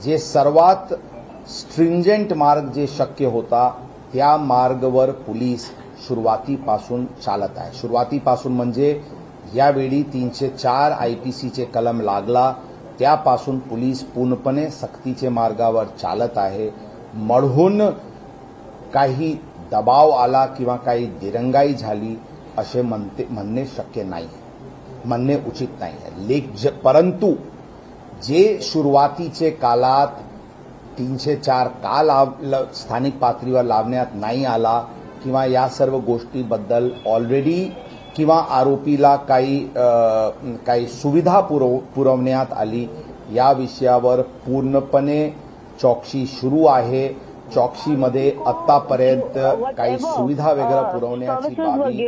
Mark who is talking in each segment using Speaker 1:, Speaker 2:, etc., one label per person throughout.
Speaker 1: जे सर्वात स्ट्रिंजेंट मार्ग जे शक्य होता त्या मार्गावर पोलीस सुरुवातीपासून चालत आहे। सुरुवातीपासून म्हणजे यावेळी 304 आयपीसीचे कलम लागला त्यापासून पोलीस पूर्णपणे सक्तीचे मार्गावर चालत आहे। मढून काही दबाव आला किंवा काही दिरंगाई झाली असे म्हणणे शक्य नाही, म्हणणे उचित नाही। परंतु जे सुरुवातीचे काळात 304 का स्थानिक पातळीवर लावण्यात नाही आला किंवा या सर्व गोष्टीबद्दल ऑलरेडी किंवा आरोपीला काही सुविधा पुरवण्यात आली या विषयावर पूर्णपणे चौकशी सुरू आहे। चौकशीमध्ये आतापर्यंत काही सुविधा वगैरे पुरवण्याची बाबी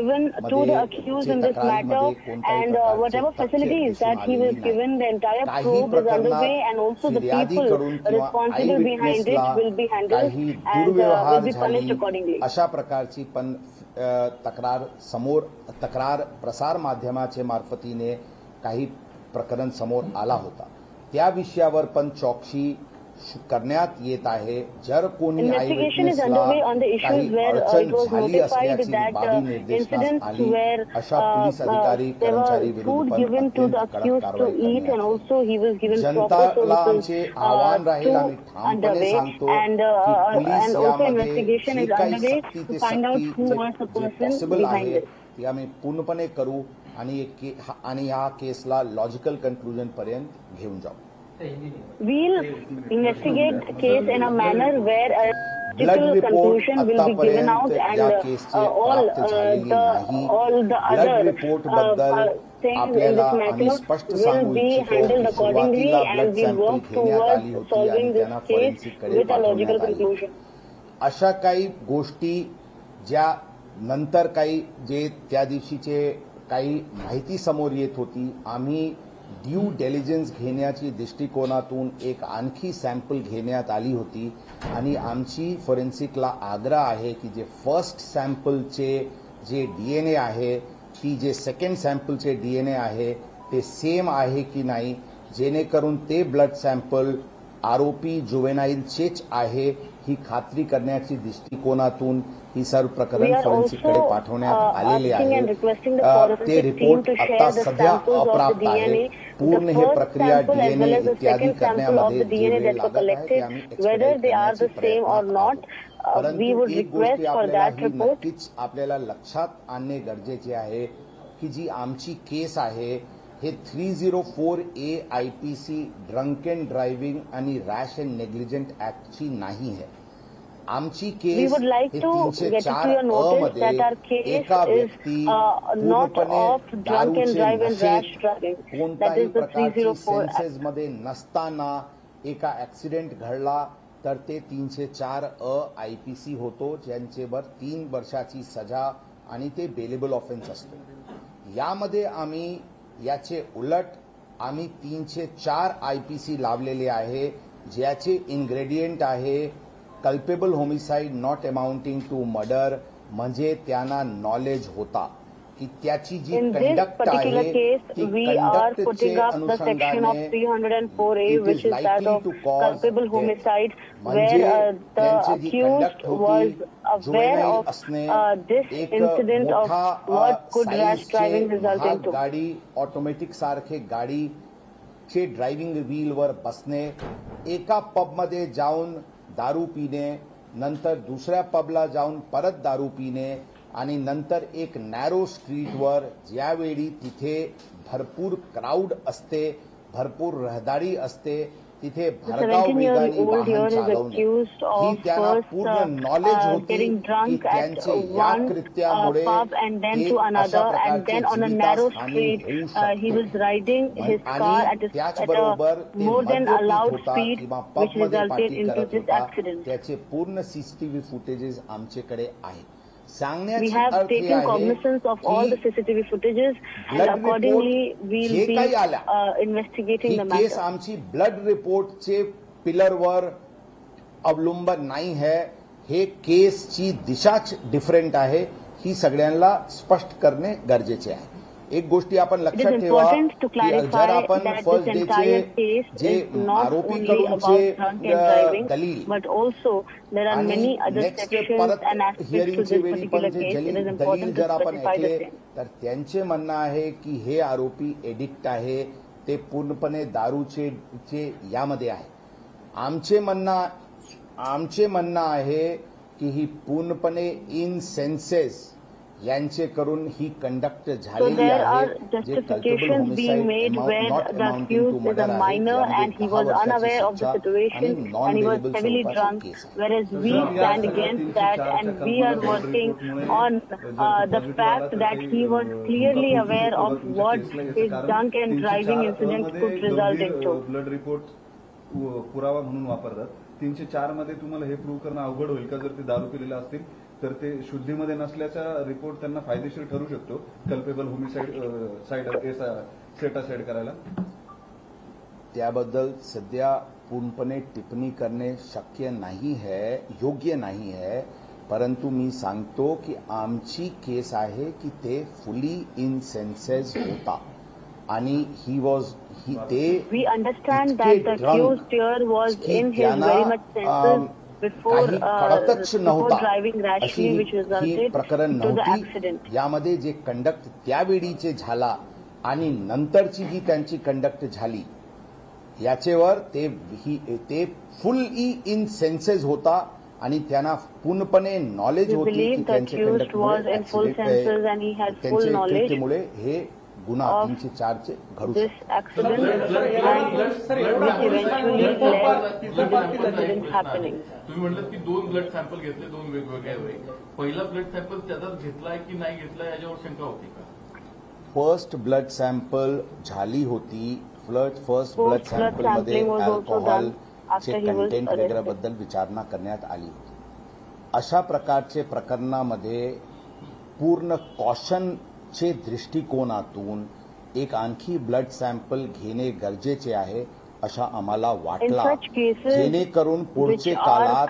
Speaker 1: फिर्यादीकडून किंवा काही दुर्व्यवहार झाली अशा प्रकारची पण तक्रार प्रसार माध्यमाचे मार्फतीने काही प्रकरण समोर आला होता। त्या विषयावर पण चौकशी करण्यात येत आहे। जर कोणी आयविटनेसला काही अडचण झाली असल्याची बाबी निर्देशनास आली अशा पोलीस अधिकारी कर्मचारी विरुद्ध अत्यंत कडक कारवाई करण्यात। जनताला आमचे आव्हान राहील, आम्ही ठामपणे सांगतो की पोलीस यामध्ये जे काही सक्ती ते सक्ती जे पॉसिबल आहे ते आम्ही पूर्णपणे करू आणि या केसला लॉजिकल कन्क्लुजन पर्यंत घेऊन जाऊ।
Speaker 2: We'll investigate the case in a manner where a typical conclusion will be given out and all the other things in this matter will be handled accordingly and we'll work towards solving this case with a logical conclusion.
Speaker 1: अशा काही गोष्टी ज्या नंतर काही जे त्या दिवशीचे काही माहिती समोर येत होती, आम्ही ड्यू डिलिजन्स घेण्याची दृष्टिकोनातून एक आणखी सॅम्पल घेण्यात आली होती आणि आमची फॉरेन्सिकला आग्रह आहे की जे फर्स्ट सॅम्पलचे जे डीएनए आहे ती जे सेकंड सॅम्पलचे डीएनए आहे ते सेम आहे की नाही, जेणेकरून ते ब्लड सॅम्पल आरोपी जुवेनाईलचेच आहे ही खात्री करण्याची दृष्टिकोनातून ही सर्व प्रकरण फॉरेन्सिककडे पाठवण्यात आलेले आहे। ते रिपोर्ट आता सध्या अप्राप्त आहे। पूर्ण हे प्रक्रिया डीएनए इत्यादी करण्यामध्ये जे वेळ लागत आहे ते आम्ही एक्सपेडिट करण्याची प्रयत्न करतो। परंतु एक गोष्ट आपल्याला नक्कीच आपल्याला लक्षात आणणे गरजेचे आहे की जी आमची केस आहे हे 304A IPC drunk and driving आणि रॅश अँड नेग्लिजंट ऍक्टची नाही आहे। आमची केस 304 मध्ये एका व्यक्ती पूर्णपणे दारूचे नशेत कोणत्याही प्रकारची सेन्सेस मध्ये नसताना एका ऍक्सिडेंट घडला तर ते 304A आयपीसी होतो, ज्यांच्यावर 3 वर्षाची सजा आणि ते बेलेबल ऑफेन्स असतो। यामध्ये आम्ही याचे उलट आम्ही 304 आयपीसी लावलेले आहे, ज्याचे इन्ग्रेडियंट आहे culpable homicide not amounting to murder, म्हणजे त्यांना नॉलेज होता की त्याची जी कंडक्ट आहे ती कंडक्टचे अनुषंगाने which is that of
Speaker 2: culpable homicide where the accused was aware of this incident of what could rash driving result into.
Speaker 1: गाडी ऑटोमॅटिक सारखे गाडीचे ड्रायव्हिंग व्हीलवर बसणे, एका पबमध्ये जाऊन दारू पिणे, नंतर दुसऱ्या पबला जाऊन परत दारू पिणे आणि नंतर एक नॅरो स्ट्रीटवर ज्यावेळी तिथे भरपूर क्राऊड असते, भरपूर रहदारी असते, तिथे भरधाव वेगाने वाहन चालवणे ही त्यांना पूर्ण नॉलेज होती की त्यांचे या कृत्यामुळे अशा प्रकारचे जीवितहानी होऊ शकते आणि त्याचबरोबर ते मद्यपित होता किंवा पबमध्ये पार्टी करत होता, त्याचे पूर्ण सीसीटीव्ही फुटेजेस आमच्याकडे आहे।
Speaker 2: We have taken cognizance of all the CCTV footages and accordingly we'll be investigating the matter.
Speaker 1: केस आमची ब्लड रिपोर्टचे पिलरवर अवलंबून नाही है, हे केसची दिशाच डिफरंट आहे ही सगळ्यांना स्पष्ट करणे गरजेचे आहे। एक गोष्टी आपण लक्षात ठेवा की जर आपण फर्स्ट डेचे जे आरोपीकडूनचे दलील आणि नेक्स्ट परत हिअरिंगच्या वेळी पण जे दलील जर आपण ऐकले तर त्यांचे म्हणणं आहे की हे आरोपी एडिक्ट आहे, ते पूर्णपणे दारूचे यामध्ये आहे. आमचे म्हणणं आहे की ही पूर्णपणे इन सेन्सेस यांचे करून ही कंडक्ट झालेली आहे. जे
Speaker 2: justifications being made where the accused is a minor and he was unaware of the situation and he was heavily drunk, whereas we stand against that and we are working on the fact that he was clearly aware of what his drunk and driving incident could result into.
Speaker 3: Blood report पुरावा म्हणून वापरतात. 304 मध्ये तुम्हाला हे prove करणं अवघड होईल का? जर ते दारू पिलेले असतील तर ते शुद्धीमध्ये नसल्याचा रिपोर्ट त्यांना फायदेशीर ठरू शकतो कल्पेबल होमिसाइड सेट करायला.
Speaker 1: त्याबद्दल सध्या पूर्णपणे टिप्पणी करणे शक्य नाही है, योग्य नाही है. परंतु मी सांगतो की आमची केस आहे की ते फुली इन सेन्सेस होता आणि
Speaker 2: we understand that the accused here was in his very much senses before driving rashly, which resulted to the accident.
Speaker 1: यामध्ये जे कंडक्ट त्यावेळीचे झाला आणि नंतरची जी त्यांची कंडक्ट झाली याच्यावर ते फुली इन सेन्सेस होता आणि त्यांना पूर्णपणे नॉलेज होती की त्यांचे कंडक्टमुळे हे गुन्हा 304 घडू शकतो.
Speaker 4: तुम्ही म्हटलं की 2 ब्लड सॅम्पल घेतले 2 वेगवेगळ्या वेळी. पहिला ब्लड सॅम्पल त्याचाच घेतलाय की नाही घेतलाय याच्यावर शंका होती का?
Speaker 1: फर्स्ट ब्लड सॅम्पल झाली होती. फर्स्ट ब्लड सॅम्पलमध्ये अल्कोहोलचे कंटेंट वगैरेबद्दल विचारणा करण्यात आली होती. अशा प्रकारचे प्रकरणामध्ये पूर्ण कॉशनचे दृष्टिकोनातून एक आणखी ब्लड सॅम्पल घेणे गरजेचे आहे अशा आम्हाला वाटला, जेणेकरून पुढचे काळात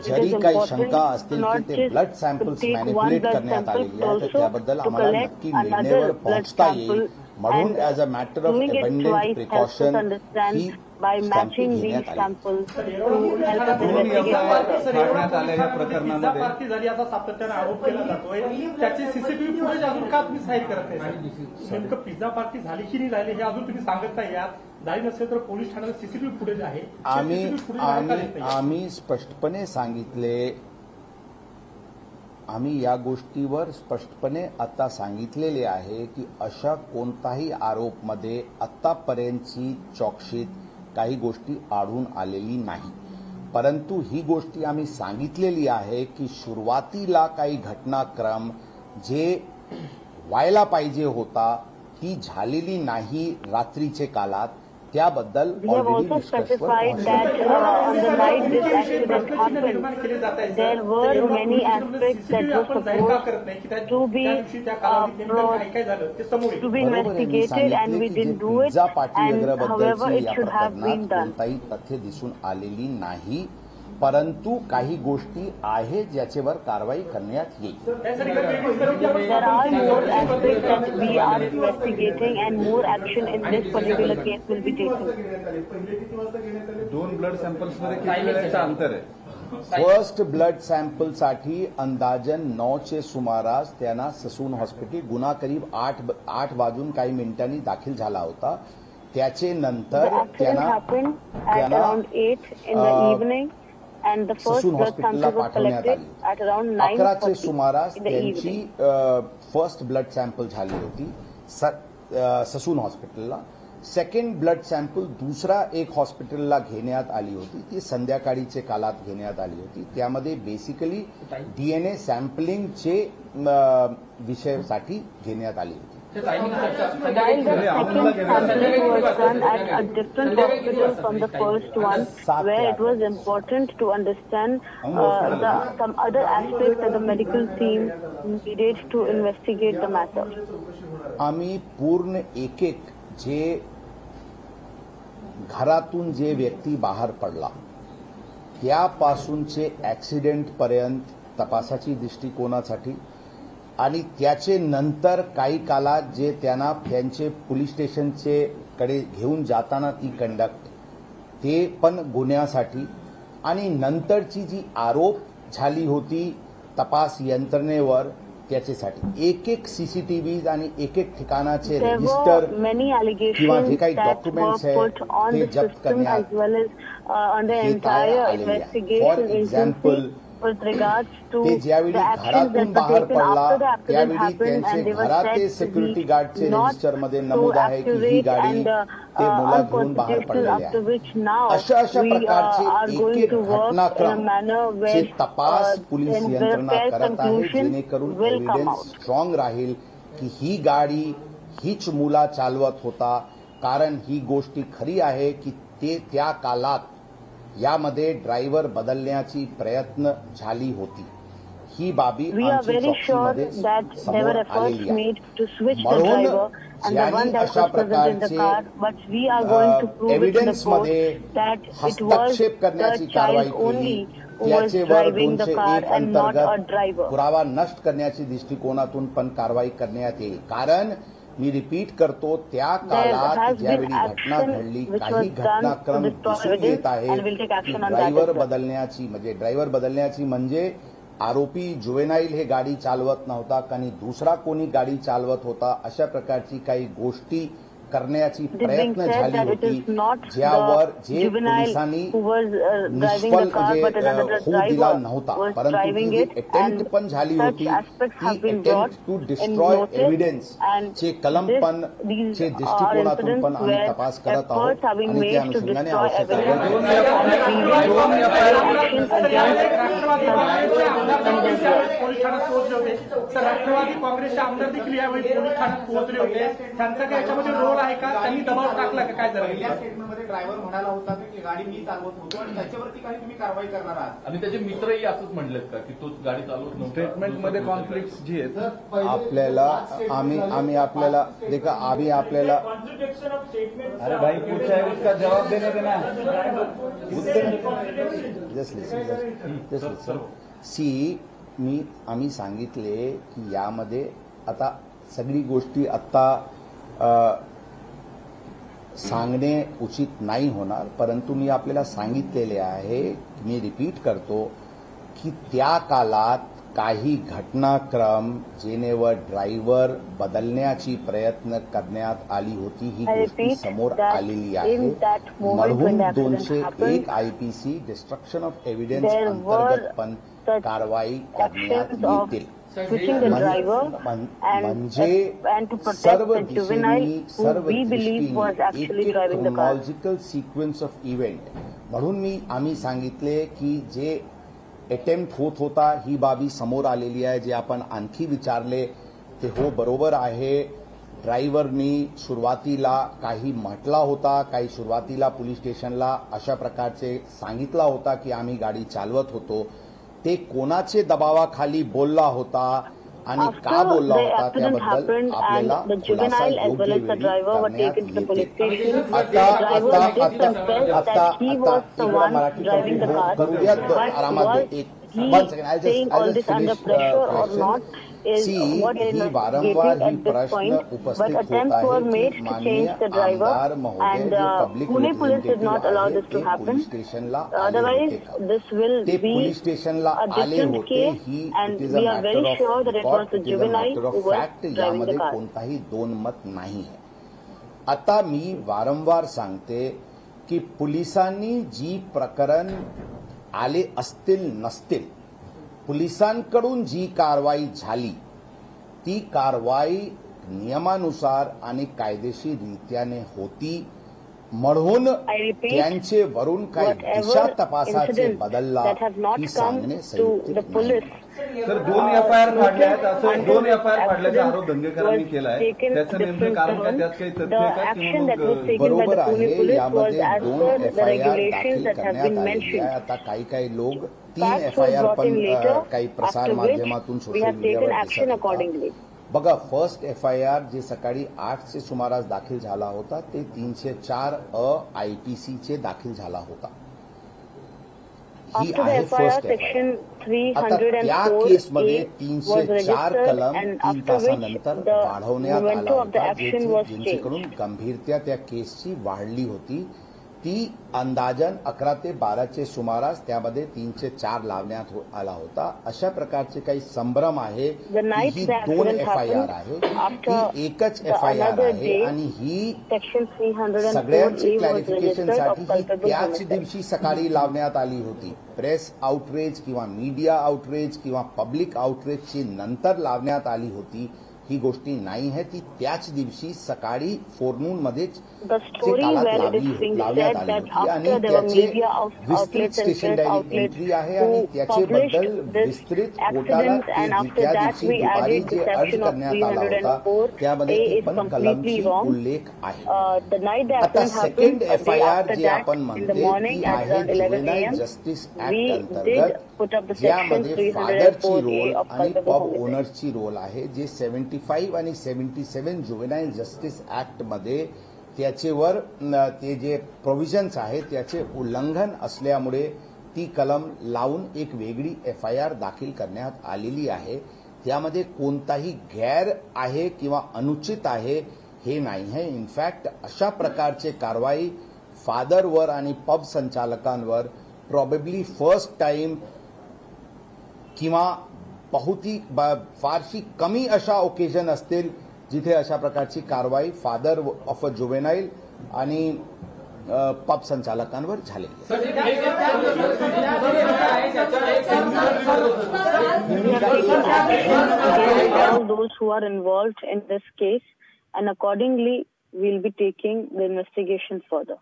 Speaker 1: जरी काही शंका असतील की ते ब्लड सॅम्पल्स मॅनिप्युलेट करण्यात आलेले आहे तर त्याबद्दल आम्हाला नक्की निर्णयावर पोहोचता येईल. म्हणून as a matter of abundant precaution he
Speaker 2: by matching these samples to help us
Speaker 5: party झाली असा सातत्याने आरोप केला जातोय. त्याचे सीसीटीव्ही फुटेज अजून का तुम्ही साईड करत नाही? नेमकं पिझ्झा पार्टी झाली की नाही झाली हे अजून तुम्ही सांगत नाही. यात झाली नसेल तर पोलीस ठाण्याला सीसीटीव्ही फुटेज आहे.
Speaker 1: आम्ही स्पष्टपणे सांगितले, आम्ही या गोष्टीवर स्पष्टपणे आता सांगितलेले आहे की अशा कोणताही आरोपमध्ये आतापर्यंतची चौकशीत काही गोष्टी आढळून आलेली नाही. परंतु ही गोष्टी आम्ही सांगितलेली आहे की सुरुवातीला काही घटनाक्रम जे व्हायला पाहिजे होता ती झालेली नाही रात्रीचे काळात. त्याबद्दल
Speaker 2: we have also specified that on the night this accident happened, there were many aspects that were supposed to be investigated and we didn't do it, and however it should have been done.
Speaker 1: कोणताही तथ्य दिसून आलेली नाही, परंतु काही गोष्टी आहेत ज्याच्यावर कारवाई करण्यात येईल.
Speaker 2: There are more aspects that we are investigating and more action in this particular case will be taken.
Speaker 3: 2 blood सॅम्पल्समध्ये किती वेळेचं अंतर आहे?
Speaker 1: फर्स्ट ब्लड सॅम्पलसाठी अंदाजन 9चे सुमारास त्यांना ससून हॉस्पिटल गुन्हा करीब 8 वाजून काही मिनिटांनी दाखल झाला होता. त्याचे नंतर त्यांना ससून हॉस्पिटलला पाठवण्यात आली. 11चे सुमारास त्यांची फर्स्ट ब्लड सॅम्पल झाली होती ससून हॉस्पिटलला. सेकंड ब्लड सॅम्पल दुसरा एक हॉस्पिटलला घेण्यात आली होती, ती संध्याकाळीचे काळात घेण्यात आली होती. त्यामध्ये बेसिकली डीएनए सॅम्पलिंगचे विषयासाठी घेण्यात आली होती.
Speaker 2: While the second sampling was done at a different hospital from the first one, where it was important to understand some other aspects that the medical team needed to investigate the matter.
Speaker 1: आम्ही पूर्ण एक जे घरातून जे व्यक्ती बाहेर पडला त्यापासूनचे accident पर्यंत तपासाची दृष्टिकोनासाठी आणि त्याचे नंतर काही काळात जे त्यांना त्यांचे पोलीस स्टेशनचे कडे घेऊन जाताना ती कंडक्ट ते पण गुन्ह्यासाठी आणि नंतरची जी आरोप झाली होती तपास यंत्रणेवर त्याच्यासाठी एक सीसीटीव्ही आणि एक ठिकाणाचे रजिस्टर किंवा जे काही डॉक्युमेंट्स आहेत ते जप्त करण्यात आलेले आहे. फॉर एक्झाम्पल ते ज्यावेळी घरातून बाहेर पडला त्यावेळी त्यांचे घराते सिक्युरिटी गार्डचे रजिस्टरमध्ये नमूद आहे की ही गाडी ते मुलं घेऊन बाहेर पडलेले आहे. अशा प्रकारचे एक घटनाक्रम चे तपास पोलीस यंत्रणा करत आहे जेणेकरून एव्हिडन्स स्ट्रॉंग राहील की ही गाडी हीच मुला चालवत होता. कारण ही गोष्टी खरी आहे की ते त्या काळात यामध्ये ड्रायव्हर बदलण्याची प्रयत्न झाली होती. ही बाबी आमच्या चौकशीमध्ये समोर आलेली आहे. म्हणून ज्यांनी अशा प्रकारचे एव्हिडन्समध्ये हस्तक्षेप करण्याची कारवाई केली त्याचेवर 201 अंतर्गत पुरावा नष्ट करण्याच्या दृष्टिकोनातून पण कारवाई करण्यात येईल. कारण मी रिपीट करतो त्या काळात ज्यावेळी घटना घडली काही घटनाक्रम दिसून येत आहे की ड्रायव्हर बदलण्याची म्हणजे आरोपी जुवेनाईल हे गाडी चालवत नव्हता आणि दुसरा कोणी गाडी चालवत होता. अशा प्रकारची काही गोष्टी करण्याची प्रयत्न झाली होती ज्यावर जे पोलिसांनी निष्फळ होऊ दिला नव्हता. परंतु ती अटेम्प्ट पण झाली होती. ती अटेम्प्ट टू डिस्ट्रॉय एव्हिडन्स चे कलम पण चे दृष्टिकोनातून पण आम्ही तपास करत आहोत आणि त्या अनुषंगाने आवश्यक
Speaker 5: राष्ट्रवादी काँग्रेसचे आमदार देखील यावेळी पोलीस ठाण्यात पोहोचले होते. त्यांचा काय याच्यामध्ये रोल आहे का? त्यांनी दबाव टाकला का? काय झालं?
Speaker 6: या स्टेटमेंटमध्ये ड्रायव्हर म्हणाला होता की गाडी मी चालवत होतो आणि त्याच्यावरती काही तुम्ही कारवाई करणार आहात
Speaker 4: आणि त्याचे मित्रही असंच म्हणलेत का की तो गाडी चालवत नव्हता?
Speaker 3: स्टेटमेंटमध्ये कॉन्फ्लिक्ट जी आहेत
Speaker 1: आपल्याला आम्ही आपल्याला देखा आम्ही आपल्याला
Speaker 3: अरे भाई पूछा है उसका जवाब देने देना.
Speaker 1: आम्ही सांगितले की यामध्ये आता सगळी गोष्टी आता सांगणे उचित नाही होणार. परंतु मी आपल्याला सांगितलेले आहे, मी रिपीट करतो की त्या काळात काही घटनाक्रम जेनेवर ड्रायव्हर बदलण्याची प्रयत्न करण्यात आली होती ही गोष्टी समोर आलेली आहे. म्हणून 201 आयपीसी डिस्ट्रक्शन ऑफ एव्हिडन्स अंतर्गत पण कारवाई करण्यात येतील. म्हणजे सर्व दिशेने सर्व दृष्टीने एक क्रोनॉलॉजिकल सिक्वेन्स ऑफ इव्हेंट म्हणून आम्ही सांगितले की जे अटेम्प्ट होत होता ही बाबी समोर आलेली आहे. जे आपण आणखी विचारले ते हो बरोबर आहे. ड्रायव्हरनी सुरुवातीला काही म्हटला होता, काही सुरुवातीला पोलीस स्टेशनला अशा प्रकारचे सांगितला होता की आम्ही गाडी चालवत होतो. ते कोणाचे दबावाखाली बोलला होता आणि का बोलला होता त्याबद्दल आपल्याला खुलासा योग्य वेळी करण्यात येईल. आता मराठी करूया आरामात. एक 1 सेकंड आय जस्ट फिनिश. ही वारंवार ही प्रश्न उपस्थित होत आहे की माननीय आमदार महोदय जे पब्लिक रिप्रेझेंटेटिव्ह आहे ते पोलीस स्टेशनला आले होते का? ते पोलीस स्टेशनला आले होते ही it is a matter of record, it is a matter of fact. यामध्ये कोणताही दोन मत नाही आहे. आता मी वारंवार सांगते की पोलिसांनी जी प्रकरण आले असतील नसतील, पोलिसांकडून जी कारवाई झाली ती कारवाई नियमानुसार आणि कायदेशीररित्याने होती. म्हणून त्यांचे वरून काही दिशा तपासाचे बदलला ही सांगणे संयुक्त नाही.
Speaker 3: सर 2 एफआयआर फाडल्या आहेत असं 2 एफआयआर फाडल्याचा आरोप दंगेकरांनी केलाय. त्याचं नेमकं कारण काय? त्यात काही तथ्य आहे का? किंवा
Speaker 1: बरोबर आहे. यामध्ये 2 एफआयआर दाखल करण्यात आलेली आहे. आता काही लोक 3 एफआयआर पण काही प्रसार माध्यमातून सोशल मीडियावर दिसत. बघा, फर्स्ट एफआयआर जे सकाळी 8चे सुमारास दाखल झाला होता ते 304 आयपीसीचे दाखल झाला होता. ही
Speaker 2: After the
Speaker 1: आहे
Speaker 2: FIR,
Speaker 1: फर्स्ट
Speaker 2: section
Speaker 1: आता त्या
Speaker 2: 304A
Speaker 1: केसमध्ये
Speaker 2: was
Speaker 1: 304
Speaker 2: registered,
Speaker 1: कलम
Speaker 2: and
Speaker 1: 3
Speaker 2: after which
Speaker 1: तासानंतर
Speaker 2: the
Speaker 1: वाढवण्यात आला
Speaker 2: momentum of the
Speaker 1: होता,
Speaker 2: action was
Speaker 1: ज्यांच्याकडून
Speaker 2: changed.
Speaker 1: गंभीरता त्या केसची वाढली होती. ती अंदाजन 11 ते 12चे सुमारास त्यामध्ये 304 लावण्यात आला होता. अशा प्रकारचे काही संभ्रम आहे.
Speaker 2: The night
Speaker 1: he
Speaker 2: the
Speaker 1: 2
Speaker 2: accident
Speaker 1: FIR
Speaker 2: happened,
Speaker 1: आहे,
Speaker 2: after
Speaker 1: ही एकच
Speaker 2: the
Speaker 1: FIR
Speaker 2: another
Speaker 1: आहे
Speaker 2: day,
Speaker 1: आणि ही
Speaker 2: section 304A
Speaker 1: सगळ्यांची
Speaker 2: was
Speaker 1: क्लॅरिफिकेशन
Speaker 2: registered
Speaker 1: साठी
Speaker 2: of
Speaker 1: ही
Speaker 2: culpable
Speaker 1: त्याच
Speaker 2: homicide.
Speaker 1: दिवशी सकाळी लावण्यात आली होती. प्रेस आउटरेज किंवा मीडिया आउटरेज किंवा पब्लिक आउटरेजची नंतर लावण्यात आली होती ही गोष्टी नाही आहे. ती त्याच दिवशी सकाळी फोरनून मध्येच
Speaker 2: The story where it is being
Speaker 1: लावण्यात
Speaker 2: said
Speaker 1: आली
Speaker 2: that
Speaker 1: होती आणि
Speaker 2: after there were
Speaker 1: त्याचे
Speaker 2: media
Speaker 1: विस्तृत
Speaker 2: outlets and
Speaker 1: station
Speaker 2: press
Speaker 1: diary
Speaker 2: outlets
Speaker 1: entry आहे आणि
Speaker 2: who
Speaker 1: त्याच्याबद्दल
Speaker 2: published this
Speaker 1: विस्तृत कोर्टाला
Speaker 2: accident, and after
Speaker 1: त्या
Speaker 2: that
Speaker 1: दिवशी
Speaker 2: we
Speaker 1: दुपारी
Speaker 2: added
Speaker 1: जे
Speaker 2: the
Speaker 1: अर्ज
Speaker 2: section of
Speaker 1: करण्यात आला होता
Speaker 2: 304A
Speaker 1: त्यामध्ये ती
Speaker 2: is
Speaker 1: पण
Speaker 2: completely
Speaker 1: कलमची
Speaker 2: wrong.
Speaker 1: उल्लेख आहे.
Speaker 2: The night the
Speaker 1: आता
Speaker 2: accident
Speaker 1: second
Speaker 2: happened, a day
Speaker 1: FIR
Speaker 2: after
Speaker 1: जे
Speaker 2: that,
Speaker 1: आपण
Speaker 2: in the
Speaker 1: म्हणते
Speaker 2: morning
Speaker 1: ती
Speaker 2: at
Speaker 1: आहे
Speaker 2: around 11
Speaker 1: ज्युव्हेनाईल
Speaker 2: a.m.,
Speaker 1: justice
Speaker 2: we
Speaker 1: act
Speaker 2: did
Speaker 1: अंतर्गत
Speaker 2: put up the section
Speaker 1: ज्यामध्ये फादरची
Speaker 2: 304A
Speaker 1: रोल
Speaker 2: of
Speaker 1: आणि
Speaker 2: culpable
Speaker 1: पब
Speaker 2: homicide.
Speaker 1: ओनर्सची रोल आहे जे 75 आणि 77 ज्युव्हेनाईल जस्टिस ऍक्ट मध्ये त्याचेवर ते जे प्रोव्हिजन्स आहेत त्याचे उल्लंघन असल्यामुळे ती कलम लावून एक वेगळी FIR दाखल करण्यात आलेली आहे. त्यामध्ये कोणताही गैर आहे किंवा अनुचित आहे हे नाही आहे. इनफॅक्ट अशा प्रकारचे कारवाई फादरवर आणि पब संचालकांवर प्रॉबेबली फर्स्ट टाइम किंवा फारशी कमी अशा ओकेजन असतील जिथे अशा प्रकारची कारवाई फादर ऑफ अ जुवेनाईल आणि पब संचालकांवर झालेली आहे.
Speaker 2: All those who are involved in this case, and accordingly we'll be taking the investigation further.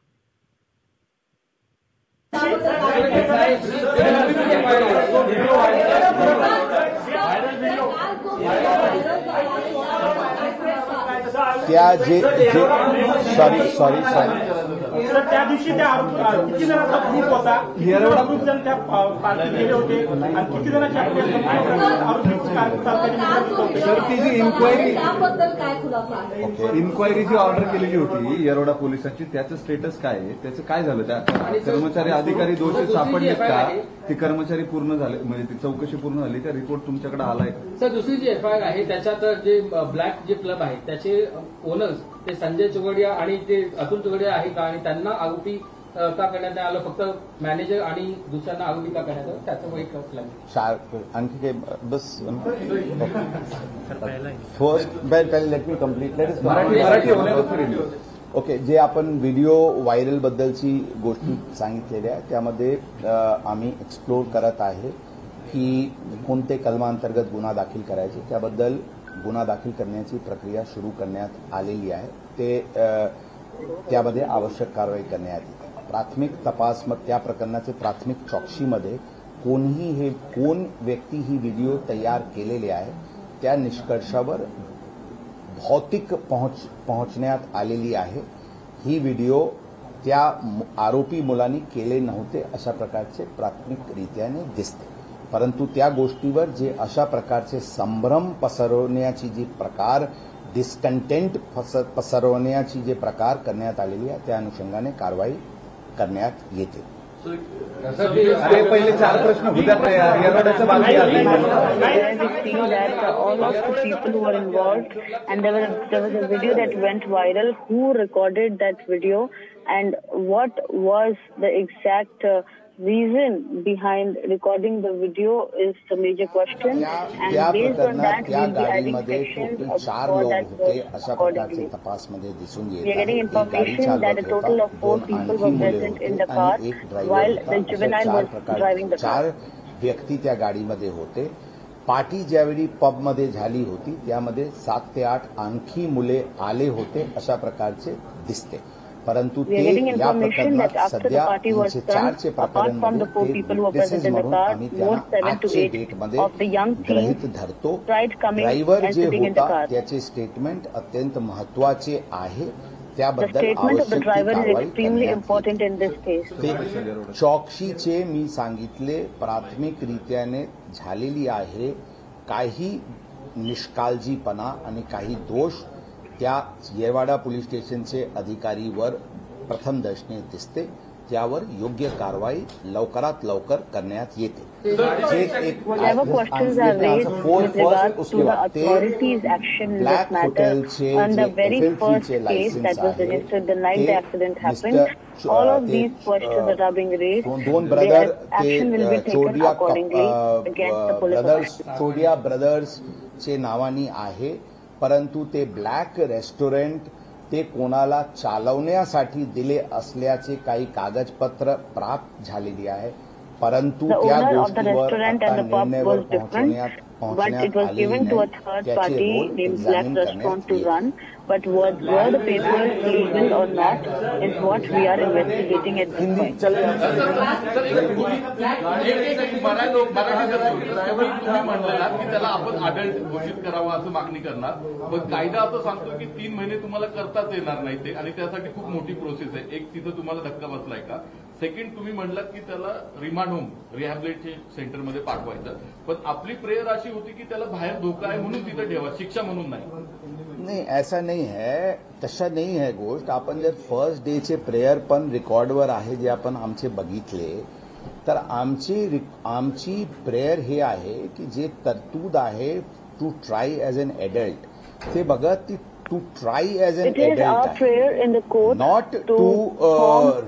Speaker 1: त्या जे सॉरी
Speaker 5: तर त्या दिवशी त्या किती जणांचा ग्रुप होता, एवढा ग्रुप जण त्या पार्टीत गेले होते आणि किती जणांच्या आरोपी
Speaker 3: सर ती जी इन्क्वायरी
Speaker 7: त्याबद्दल काय खुलासा आहे?
Speaker 3: इन्क्वायरी जी ऑर्डर केलेली होती येरवडा पोलिसांची त्याचं स्टेटस काय आहे, त्याचं काय झालं, त्या कर्मचारी अधिकारी दोषी सापडलेत का, ते कर्मचारी पूर्ण झाले म्हणजे ती चौकशी पूर्ण झाली का, रिपोर्ट तुमच्याकडे आलाय का?
Speaker 8: सर दुसरी जी FIR आहे त्याच्यात जे ब्लॅक जे क्लब आहे त्याचे ओनर्स ते संजय चोगडिया आणि ते अतुल चोगडिया आहे का, आणि त्यांना आरोपी का करण्यात नाही आलं, फक्त मॅनेजर आणि दुसऱ्यांना आरोपी का करण्यात आलं त्याचं एक क्लब.
Speaker 1: आणखी काही बस first let me complete
Speaker 3: Marathi होण्याचं
Speaker 1: ओके. जे आपण व्हिडिओ व्हायरल बद्दलची गोष्टी सांगितलेल्या त्यामध्ये आम्ही एक्सप्लोर करत आहे की कोणते कलमांतर्गत गुन्हा दाखल करायचे, त्याबद्दल गुन्हा दाखल करण्याची प्रक्रिया सुरू करण्यात आलेली आहे. त्यामध्ये आवश्यक कारवाई करण्यात येते. प्राथमिक तपास मग त्या प्रकरणाचे प्राथमिक चौकशीमध्ये कोण व्यक्ती ही व्हिडिओ तयार केलेली आहे त्या निष्कर्षावर भौतिक पोहोचण्यात आलेली आहे. ही व्हिडिओ त्या आरोपी मुलांनी केले नव्हते अशा प्रकारचे प्राथमिकरित्याने दिसते. परंतु त्या गोष्टीवर जे अशा प्रकारचे संभ्रम पसरवण्याची जी प्रकार डिस्कंटेंट पसरवण्याची जे प्रकार करण्यात आलेली आहे त्या अनुषंगाने कारवाई करण्यात येते.
Speaker 3: अरे पहिले 4 प्रश्न होत्या तयार येरवड्याचं बाकी आहे.
Speaker 2: Where we see that all of the people who were involved, and there was a video that went viral. Who recorded that video, and what was the exact reason behind recording the video is the major question. And
Speaker 1: त्या
Speaker 2: based on
Speaker 1: प्रकरणात
Speaker 2: that,
Speaker 1: त्या
Speaker 2: we'll be adding
Speaker 1: गाडीमध्ये
Speaker 2: sections
Speaker 1: total
Speaker 2: of
Speaker 1: 4
Speaker 2: for
Speaker 1: लोक
Speaker 2: that
Speaker 1: होते अशा प्रकारचे
Speaker 2: accordingly.
Speaker 1: तपासमध्ये दिसून
Speaker 2: We
Speaker 1: येत
Speaker 2: are getting
Speaker 1: आहे. एक गाडी
Speaker 2: information that a
Speaker 1: चालवत
Speaker 2: total
Speaker 1: होता,
Speaker 2: of 4
Speaker 1: 2
Speaker 2: people
Speaker 1: आणखी
Speaker 2: were
Speaker 1: मुले
Speaker 2: present in
Speaker 1: होते
Speaker 2: the car
Speaker 1: आणि एक ड्रायव्हर
Speaker 2: while
Speaker 1: होता.
Speaker 2: the juvenile was driving the car.
Speaker 1: 4 व्यक्ती त्या गाडीमध्ये होते. पार्टी ज्यावेळी पबमध्ये झाली होती त्यामध्ये 7 ते 8 आणखी मुले आले होते अशा प्रकारचे दिसते. परंतु
Speaker 2: We are getting
Speaker 1: ते या
Speaker 2: information that
Speaker 1: प्रकरणात
Speaker 2: after the
Speaker 1: सध्या
Speaker 2: party was
Speaker 1: 304 चे
Speaker 2: done, apart from the 4 people who were present in the car, more 7 to 8
Speaker 1: डेटमध्ये
Speaker 2: of the young
Speaker 1: गृहीत
Speaker 2: teens
Speaker 1: धरतो.
Speaker 2: tried coming
Speaker 1: ड्रायव्हर
Speaker 2: and
Speaker 1: जे
Speaker 2: sitting in the
Speaker 1: होता
Speaker 2: car.
Speaker 1: त्याचे statement अत्यंत महत्वाचे आहे.
Speaker 2: The
Speaker 1: त्याबद्दल
Speaker 2: statement of the
Speaker 1: आवश्यक ती
Speaker 2: driver is
Speaker 1: कारवाई
Speaker 2: extremely
Speaker 1: करण्यात
Speaker 2: important in this case.
Speaker 1: ते चौकशीचे मी सांगितले प्राथमिकरित्याने झालेली आहे. काही निष्काळजीपणा आणि काही दोष त्या येरवाडा पोलीस स्टेशनचे अधिकारीवर प्रथम दर्शनी दिसते. त्यावर योग्य कारवाई लवकरात लवकर करण्यात येते.
Speaker 2: Whatever questions are raised with regard to the authorities' action in this matter on the very first case that was registered the night the accident happened, all of these questions that are being raised, their action will be taken accordingly against the police officers.
Speaker 1: Chodiya brothers चे नावानी आहे, परंतु ते black restaurant ते कोणाला चालवण्यासाठी दिले असल्याचे काही कागदपत्र प्राप्त झालेली आहे, परंतु त्या गोष्टीवर आता निर्णयावर पोहोचण्यात आलेली नाही. त्याचे रोल एक्झामिन करण्यात येईल.
Speaker 2: But were the papers legal or not is what we are investigating at this point.
Speaker 4: तुम्ही म्हणलं की त्याला आपण अडल्ट घोषित करावं असं मागणी करणार, पण कायदा असं सांगतो की 3 महिने तुम्हाला करताच येणार नाही ते, आणि त्यासाठी खूप मोठी प्रोसेस आहे. एक तिथं तुम्हाला धक्का बसलाय का? सेकंड, तुम्ही म्हणलात की त्याला रिमांड होम रिहॅबिलिटेशन सेंटरमध्ये पाठवायचं, पण आपली प्रेयर अशी होती की त्याला बाहेर धोका आहे म्हणून तिथं ठेवा, शिक्षा म्हणून नाही.
Speaker 1: नाही, ऐसा नाही है, तशा नाही है गोष्ट. आपण जर फर्स्ट डेचे प्रेयर पण रेकॉर्डवर आहे जे आपण आमचे बघितले, तर आमची प्रेयर हे आहे की जे तरतूद आहे to try as an adult, ते बघत ती to try as an adult, not to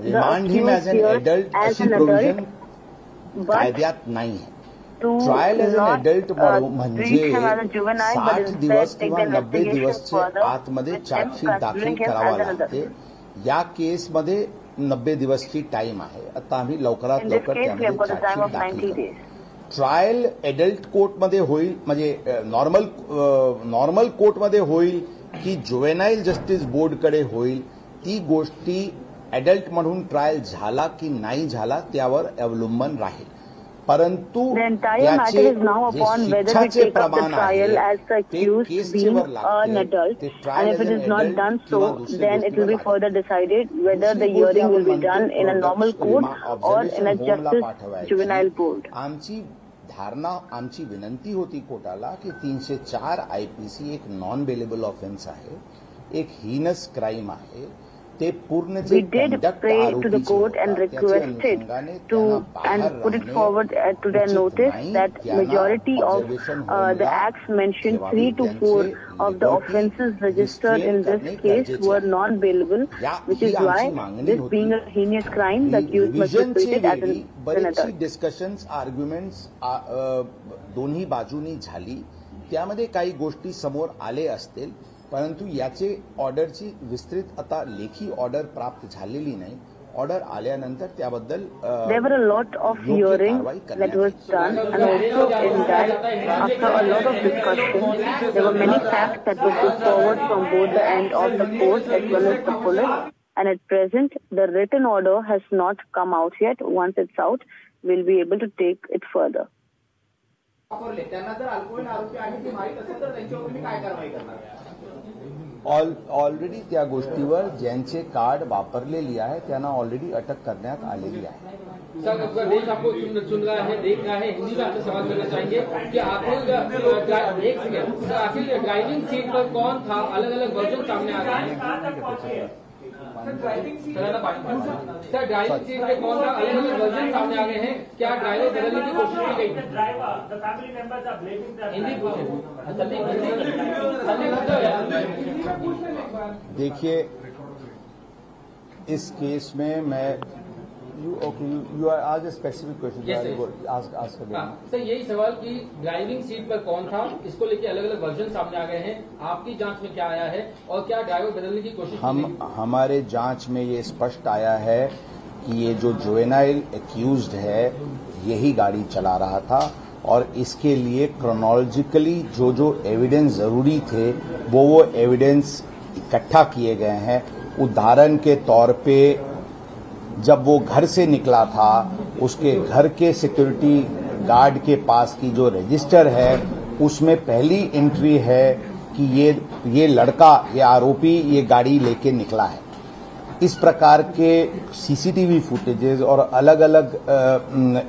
Speaker 1: remand him as an adult अशी प्रोव्हिजन कायद्यात नाही आहे. ट्रायल एज एन एडल्ट म्हणजे 60 दिवस किंवा 90 दिवसच्या आतमध्ये चार्जशीट दाखल करावा लागते. या केसमध्ये 90 दिवसची टाइम आहे. आता आम्ही लवकरात लवकर त्यामध्ये चार्जशीट दाखल करू. ट्रायल एडल्ट कोर्टमध्ये होईल, म्हणजे नॉर्मल कोर्टमध्ये होईल की जुवेनाईल जस्टिस बोर्डकडे होईल, ती गोष्टी एडल्ट म्हणून ट्रायल झाला की नाही झाला त्यावर अवलंबन राहील. परंतु त्याचे शिक्षाचे प्रमाण आहे ते केसवर लागते.
Speaker 2: And if it is not done so, then it will be further decided whether the hearing will be done in a normal court or in a justice juvenile court.
Speaker 1: आमची धारणा, आमची विनंती होती कोर्टाला की 304 IPC एक नॉन बेलेबल ऑफेन्स आहे, एक हीनस क्राईम आहे. ते पूर्ण
Speaker 2: we did pray to the court and requested to and put it forward to their notice that majority of the acts mentioned 3 to 4 of the offences registered in this case were not bailable, which is why this being a heinous crime the accused must be treated as an adult.
Speaker 1: Discussions arguments दोन्ही बाजूनी झाली, त्यामध्ये काही गोष्टी समोर आले असतील, परंतु याचे ऑर्डरची विस्तृत आता लेखी ऑर्डर प्राप्त झालेली नाही. ऑर्डर आल्यानंतर त्याबद्दल
Speaker 2: there were a lot of hearing that was done, and also in that after a lot of discussion there were many facts that were put forward from both the end of the court as well as the police, and at present the written order has not come out yet. Once it's out, we'll be able to take it further.
Speaker 6: त्यांना जर अल्पवयीन आरोपी आहे ते माहीत असेल तर त्यांच्यावर तुम्ही काय कारवाई करणार?
Speaker 1: ऑलरेडी त्या गोष्टीवर ज्यांचे कार्ड वापरलेली आहे त्यांना ऑलरेडी अटक करण्यात आलेली आहे.
Speaker 8: सर, आपका देश आपको सुन रहा है, देख रहा है. हिंदी में आपसे सवाल करना चाहेंगे कि आखिर ड्राइविंग सीट पर कौन था? अलग अलग वर्जन सामने आ रहे हैं. ड्राइविंग सीट पे कौन था? अलग अलग वर्जन सामने आ गए हैं. क्या ड्राइवर बदलने की कोशिश की गई?
Speaker 1: देखिए, इस केस में मैं यू आर आज specific question ask again.
Speaker 8: Sir, यही सवाल कि ड्राइविंग सीट पर कौन था, इसको लेके अलग अलग वर्जन सामने आ गए हैं. आपकी जांच में क्या आया है और क्या ड्राइवर बदलने की कोशिश
Speaker 1: हमारे जांच में ये स्पष्ट आया है कि ये जो जुवेनाइल एक्यूज्ड है यही गाड़ी चला रहा था, और इसके लिए क्रोनोलॉजिकली जो एविडेंस जरूरी थे वो एविडेंस इकट्ठा किए गए हैं. उदाहरण के तौर पे जब वो घर से निकला था, उसके घर के सिक्योरिटी गार्ड के पास की जो रजिस्टर है उसमें पहली एंट्री है कि ये लड़का, ये आरोपी ये गाड़ी लेके निकला है. इस प्रकार के सीसीटीवी फुटेजेस और अलग अलग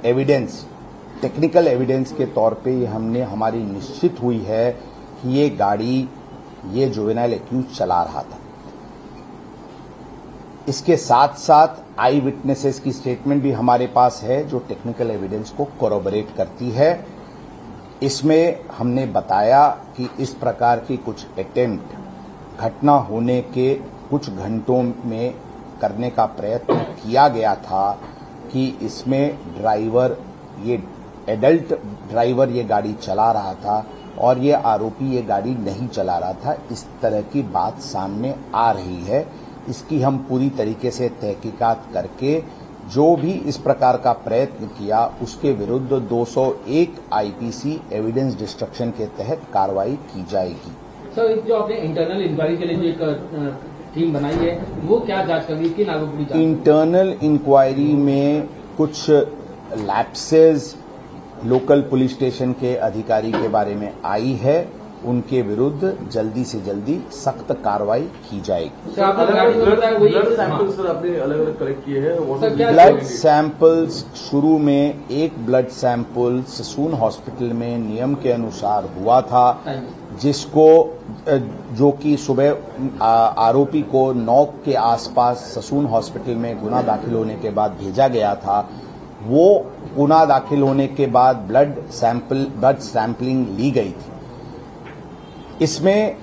Speaker 1: एविडेंस, टेक्निकल एविडेंस के तौर पे हमने हमारी निश्चित हुई है कि ये गाड़ी ये जुवेनाइल एक्यूज चला रहा था. इसके साथ साथ आई विटनेसेस की स्टेटमेंट भी हमारे पास है जो टेक्निकल एविडेंस को कोरोबोरेट करती है। इसमें हमने बताया कि इस प्रकार की कुछ अटेम्प्ट घटना होने के कुछ घंटों में करने का प्रयत्न किया गया था कि इसमें ड्राइवर, ये एडल्ट ड्राइवर ये गाड़ी चला रहा था और ये आरोपी ये गाड़ी नहीं चला रहा था। इस तरह की बात सामने आ रही है। इसकी हम पूरी तरीके से तहकीकात करके जो भी इस प्रकार का प्रयत्न किया उसके विरुद्ध 201 आईपीसी एविडेंस डिस्ट्रक्शन के तहत कार्रवाई की जाएगी।
Speaker 8: सर, जो आपने इंटरनल इंक्वायरी के लिए जो एक टीम बनाई है वो क्या जांच करेगी, किन आरोपों की जांच?
Speaker 1: इंटरनल इंक्वायरी में कुछ लैप्सेस लोकल पुलिस स्टेशन के अधिकारी के बारे में आई है, उनके विरुद्ध जल्दी से जल्दी सख्त कार्रवाई की जाएगी। ब्लड सैंपल्स शुरू में एक ब्लड सैंपल ससून हॉस्पिटल में नियम के अनुसार हुआ था, जिसको जो कि सुबह आरोपी को 9 के आसपास ससून हॉस्पिटल में गुना दाखिल होने के बाद भेजा गया था। वो गुना दाखिल होने के बाद ब्लड सैंपलिंग ली गई थी। इसमें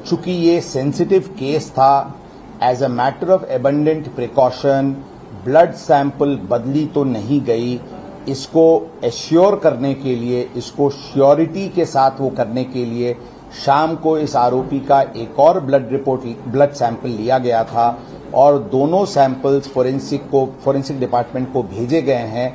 Speaker 1: चूंकि ये सेंसिटिव केस था, as a matter of abundant precaution blood sample बदली तो नहीं गई। इसको एश्योर करने के लिए, इसको श्योरिटी के साथ वो करने के लिए शाम को इस आरोपी का एक और ब्लड सैंपल लिया गया था और दोनों सैंपल्स फोरेंसिक डिपार्टमेंट को भेजे गए हैं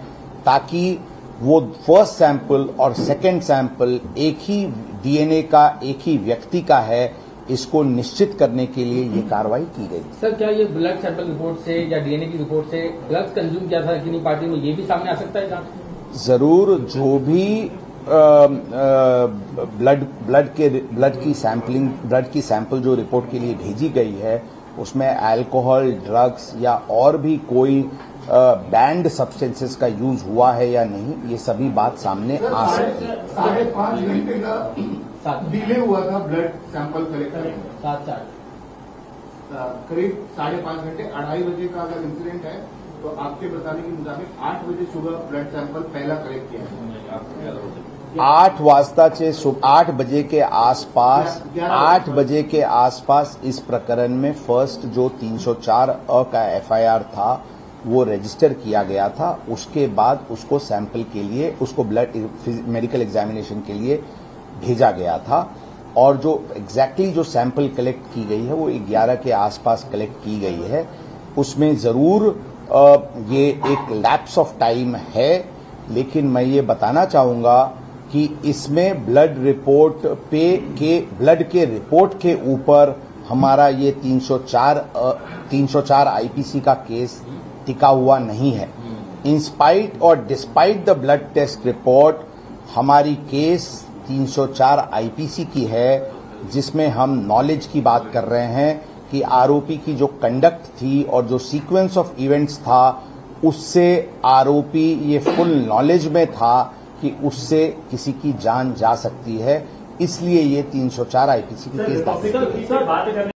Speaker 1: ताकि वो फर्स्ट सैंपल और सेकंड सैंपल एक ही डीएनए का, एक ही व्यक्ति का है, इसको निश्चित करने के लिए ये कार्रवाई की गई।
Speaker 8: सर, क्या ये ब्लड सैंपल रिपोर्ट से या डीएनए की रिपोर्ट से ड्रग्स कंज्यूम किया था किन्हीं पार्टी में, ये भी सामने आ सकता है?
Speaker 1: जरूर, जो भी ब्लड की सैंपल जो रिपोर्ट के लिए भेजी गई है उसमें अल्कोहल, ड्रग्स या और भी कोई बैंड सब्सटेंसेस का यूज हुआ है या नहीं, ये सभी बात सामने आ सकती है।
Speaker 6: 5.5 घंटे का डिले हुआ था ब्लड सैंपल कलेक्ट करने में। करीब 5.5 घंटे, 2:30 बजे का अगर इंसिडेंट है तो आपके बताने के मुताबिक 8 बजे सुबह ब्लड सैंपल पहला कलेक्ट किया है।
Speaker 1: 8 बजे के आसपास इस प्रकरण में फर्स्ट जो 304 का एफआईआर था वो रजिस्टर किया गया था। उसके बाद उसको सैंपल के लिए, उसको ब्लड मेडिकल एग्जामिनेशन के लिए भेजा गया था और जो एग्जैक्टली जो सैंपल कलेक्ट की गई है वो 11 के आसपास कलेक्ट की गई है। उसमें जरूर ये एक लैप्स ऑफ टाइम है, लेकिन मैं ये बताना चाहूंगा कि इसमें ब्लड के रिपोर्ट के ऊपर हमारा ये 304 आईपीसी का केस टिका हुआ नहीं है। इन स्पाइट और despite the blood test report हमारी केस 304 आईपीसी की है, जिसमें हम नॉलेज की बात कर रहे हैं कि आरोपी की जो कंडक्ट थी और जो सीक्वेंस ऑफ इवेंट्स था उससे आरोपी ये फुल नॉलेज में था कि उससे किसी की जान जा सकती है, इसलिए ये 304 आईपीसी की केस दाखिल।